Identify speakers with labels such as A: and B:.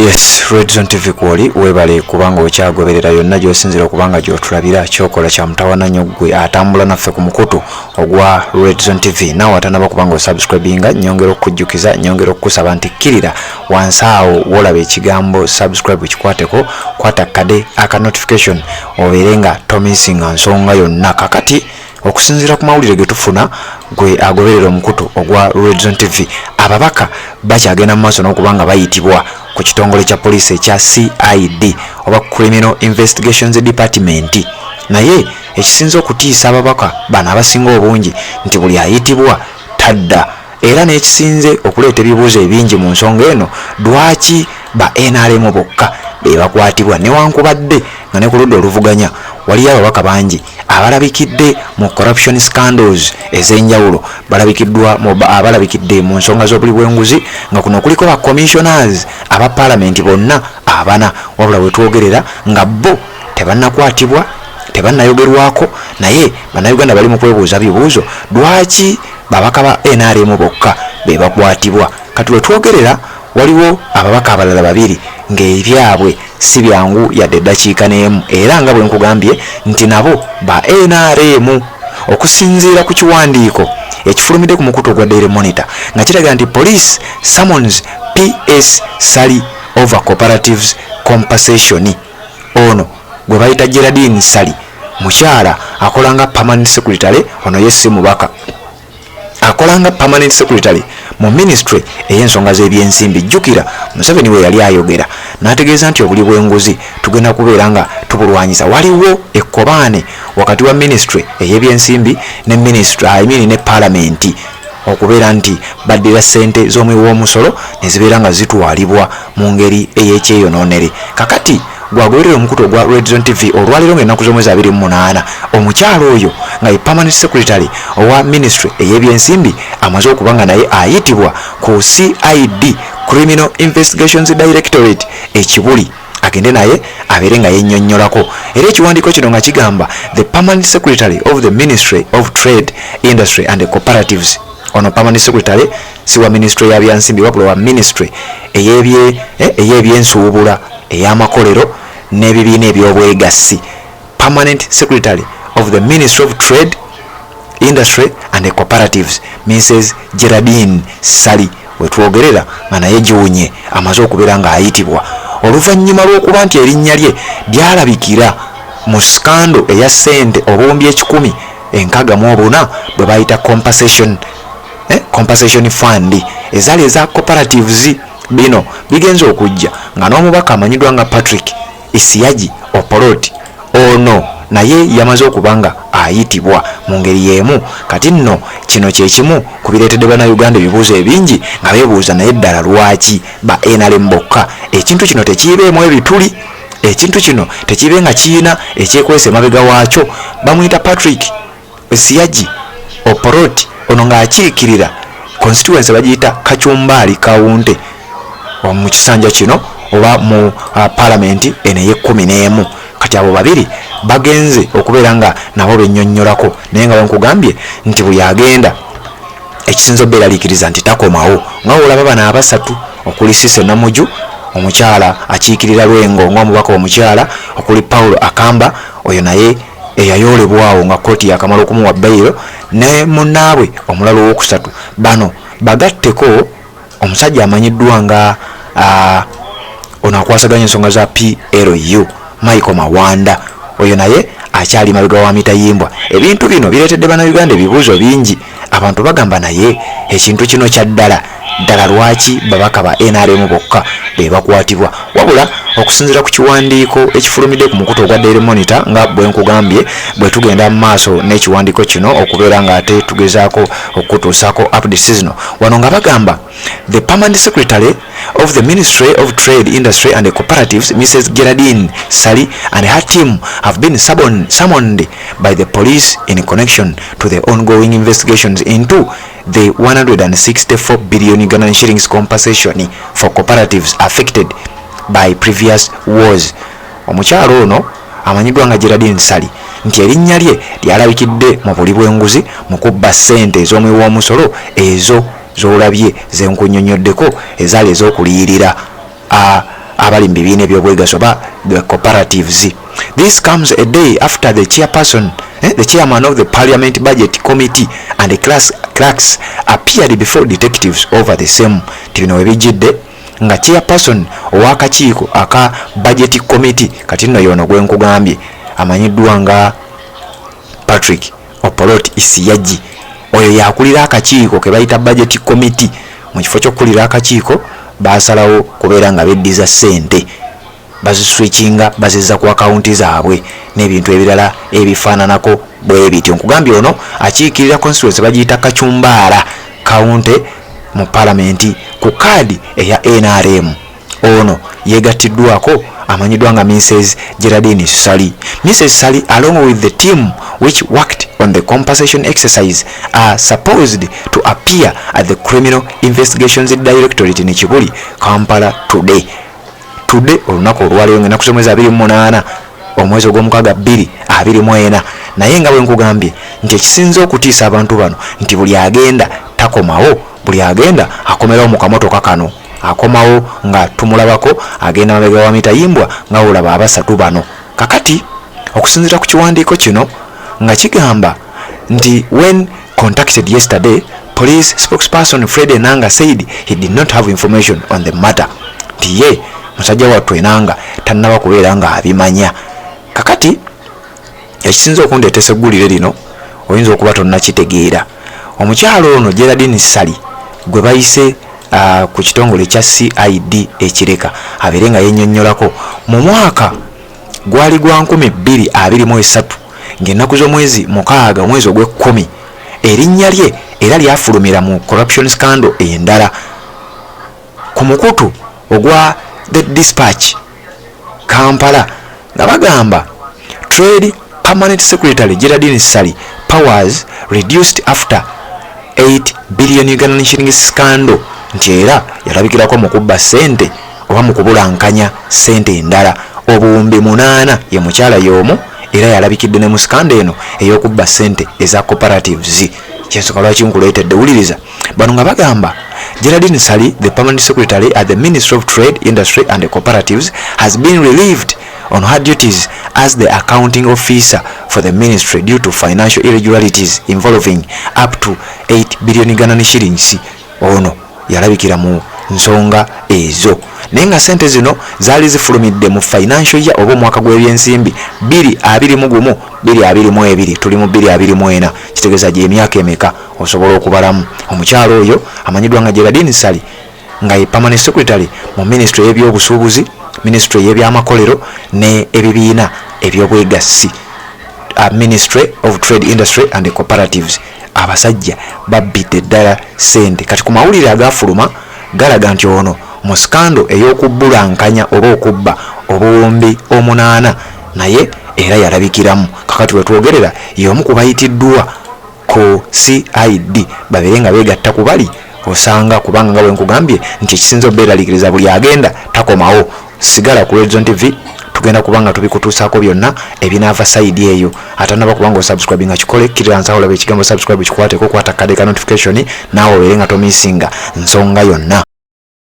A: Yes, Red Zone TV kwoli webale kubanga okyagoberera yonna gy'osinzira okubanga gy'otulabira kyokola kya mutawana nyoggwe atambula naffe ku mukutu ogwa Red Zone TV. Nawe atanaba kubanga osubscribinga nyongera okujjukiza nyongera okusaba nti kkirira wansi awo wolaba ekigambo subscribe kikwateko kwata kade aka notification obeerenga tomisinga nsonga yonna. Kakati okusinzira ku mawulire ge tufuna gwe agoberera omukutu ogwa Red Zone TV, ababaka bakyagenda mu maaso n'okubanga bayitibwa ku kitongole kya poliisi ekya CID oba Criminal Investigations Department. Naye ekisinza okutiisa ababaka bano abasinga obungi nti buli ayitibwa tadda, era n'ekisinze okuleeta ebibuuzo ebingi mu nsonga eno, lwaki ba NRM bokka be bakwatibwa newankubadde nga ne ku ludda oluvuganya waliyo ababaka bangi abalabikidde mu corruption scandals ez'enjawulo, abalabikidde mu nsonga z'obuli bw'enguzi, nga kuno kuliko ba commissioners aba parliament bonna abana, wabula wetwogerera nga bo tebannakwatibwa tebannayogerwako. Naye bannayuganda bali mu kwebuuza bibuuzo, lwaki babaka ba NRM bokka be bakwatibwa? Kati wetwogerera waliwo ababaka abalala babiri ng'ebyabwe si byangu yadde eddakiika n'emu, era nga bwe nkugambye nti nabo ba NRM. Okusinziira ku kiwandiiko ekifulumidde ku mukutu ogwa Daily Monitor nga kiraga nti police summons PS Sali over cooperatives compensation. Ono gwe bayita Geraldine Sali, mukyala akolanga permanent secretary, ono yesi mubaka akolanga permanent secretary mu ministry ey'ensonga z'ebyensimbi. Jjukira Museveni we yali ayogera n'ategeeza nti obuli bw'enguzi tugenda kubeera nga tubulwanyisa. Waliwo ekkobaane wakati wa ministry ey'ebyensimbi ne ministry ne parliament, okubeera nti baddira ssente z'omwi w'omusolo ne zibeera nga zitwalibwa mu ngeri ey'ekyeyonoonere. Kakati gwagoberera omukutu ogwa Red Zone TV olwaliro ng'ennaku z'omwezi 28, omukyalo oyo nga ye permanent secretary owa ministry ey'ebyensimbi amaze okuba nga naye ayitibwa ku CID Criminal Investigations Directorate ekibuli, agende naye abeere nga yennyonnyolako. Era ekiwandiiko kino nga kigamba the permanent secretary of the Ministry of Trade, Industry and Cooperatives. Ono permanent secretary si wa ministry ya byansimbi wabula wa ministry ey'ebyensuubula, ey'amakolero n'ebibiina eby'obwegassi. Permanent secretary of the Ministry of Trade, Industry and Cooperatives, Mrs. Geraldine Sali wetwogerera nga naye giwunye amaze okubeera nga ayitibwa oluvannyuma lw'okuba nti erinnya lye lyalabikira mu skando eya ssente obuwumbi 1,640 bwe bayita compensation fund ezaali eza cooperatives. Bino bigenza okujja nga n'omubaka amanyiddwa nga Patrick Isiyaji Opoloti, ono naye yamaze okubanga ayitibwa mu ngeri y'emu. Kati nno kino kyekimu ku bireetedde bannayuganda ebibuuzo ebingi nga beebuuza naye ddala lwaki ba NRM bokka. Ekintu kino tekiibeemu ebituli, ekintu kino tekiibe nga kiyina ekyekwesa emabega waakyo. Bamuyita Patrick Isiyaji Opoloti, ono ng'akiikirira constituency bagiyita Kacumbali Kawunte mu kisanja kino oba mu parliament eno ey'e11. Kati abo babiri bagenze okubeera nga nabo bennyonnyolako, naye nga wenkugambye nti buli agenda ekisinza obbeeraliikiriza nti takomawo. Nga olaba bano abasatu okuli Sise Namuju omukyala akiikirira Lwengo ng'omubaka omukyala, okuli Paulo Akamba oyo naye eyayoolebwawo nga kooti yakamala okumuwa bayiro, ne munnaabwe omulala ow'okusatu. Bano bagatteko omusajja amanyiddwa nga ono akwasaganya ensonga za PLU, Michael Mawanda, oyo naye akyali mabega wa mitayimbwa. Ebintu bino bireetedde bannayuganda ebibuuzo bingi. Abantu bagamba naye ekintu kino kya ddala lwaki babaka ba NRM bokka be bakwatibwa? Wabula okusinziira ku kiwandiiko ekifulumidde ku mukutu ogwa Daily Monitor nga bwe nkugambye, bwe tugenda mu maaso n'ekiwandiiko kino okubeera nga ate tugezaako okutuusaako updates zino, wano nga bagamba the permanent secretary of the Ministry of Trade, Industry and Cooperatives, Mrs. Geraldine Sali, and her team have been summoned by the police in connection to the ongoing investigations into the 164 billion Ghana shillings compensation for cooperatives affected by previous wars. Omukyalo ono amanyiddwa nga Geraldine Sali nti erinnya lye lyalabikidde mu buli bw'enguzi mu kubba ssente ez'omwi w'omusolo ezo z'olabye zenkunnyonnyoddeko ezaali ez'okuliyirira abali mu bibiina ebyobwegassi oba the cooperatives. This comes a day after the chairman of the Parliament Budget Committee and the clerks appeared before detectives over the same. Tibino webijidde nga chairperson ow'akakiiko aka Budget Committee kati nno yono gwe nkugambye amanyiddwa nga Patrick Opolot Isiyaji, oyo yakulira akakiiko ke bayita Budget Committee. Mu kifo ky'okulira akakiiko basalawo kubeera nga beddiza ssente baziswitchinga bazizza ku akaunti zaabwe n'ebintu ebirala ebifaananako bwe bityo. Nkugambye ono akiikirira constituency bagiyita Kachumbaala kaunti mu palamenti ku kaadi eya NRM. Ono yegattiddwako amanyiddwa nga Mrs. Geraldine Sali. Mrs. Sali along with the team which worked on the compensation exercise are supposed to appear at the Criminal Investigations Directorate in Kibuli, Kampala today olunaku olwaleero nga naku mwezi 28 omwezi ogw'omukaaga 2024. naye nga bwe nkugambye nti ekisinza okutiisa abantu bano nti buli agenda takomawo, buli agenda akomerawo mu kamotoka kano, akomawo nga tumulabako agenda mabega wa mitayimbwa nga olaba abasatu bano. Kakati okusinziira ku kiwandiiko kino nga kigamba nti when contacted yesterday, police spokesperson Fred Enanga said he did not have information on the matter. Nti ye musajja wattu Enanga tannaba kubeera nga abimanya. Kakati ekisinza okundeeta eseggulire lino oyinza okuba tonnakitegeera. Omukyalo ono Geraldine Sali gwe bayise ku kitongole kya CID ekireka abeere nga yennyonnyolako mu mwaka gwali gwa 2023 ng'ennaku z'omwezi 6 omwezi ogw'Ekkumi, erinnya lye era lyafulumira mu corruption scandal endala ku mukutu ogwa The Dispatch Kampala nga bagamba Trade Permanent Secretary Geraldine Sali powers reduced after 8 billion Ugandan shillings scandal. Nti era yalabikirako mu kubba ssente oba mu kubulankanya ssente endala obuwumbi 8 ye mukyala y'omu era yalabikidde ne mu scandal eno ey'okubba ssente eza cooperatives. Kyensooka lwaki nkuleetedde wuliriza bano nga bagamba Geraldine Sali, the permanent secretary at the Ministry of Trade, Industry and Cooperatives, has been relieved on her duties as the accounting officer for the ministry due to financial irregularities involving up to 8 billion Ugandan shillings. Ono yalabikira mu nsonga ezo naye nga sente zino zaali zifulumidde mu financial year oba omwaka gw'ebyensimbi 2021 2022 tuli mu 2024. Kitegeeza gye emyaka emeka osobola okubalamu. Omukyalo oyo amanyiddwa nga Geraldine Sali nga ye permanent secretary mu ministry y'ebyobusuubuzi, ministry y'ebyamakolero ne ebibiina ebyobwegassi, Ministry of Trade, Industry and Cooperatives. Abasajja babbidde ddala ssente. Kati ku mawulire agafuluma galaga nti ono mu skando ey'okubbulankanya oba okubba obuwumbi 8 naye era yalabikiramu. Kakati wetwogerera y'omu ku bayitiddwa ku CID babeere nga beegatta ku bali osanga kubanga nga bwe nkugambye nti ekisinza obeeralikiriza buli agenda takomawo. Sigala ku Red Zone TV tugenda kubanga tubikutuusaako byonna ebinaava sayidi eyo. Atanaba kubanga osubscribe nga kikole kirira nsawo olaba ekigambo subscribe kikwateko kwata kade ka notification naawe obeere nga tomisinga nsonga yonna.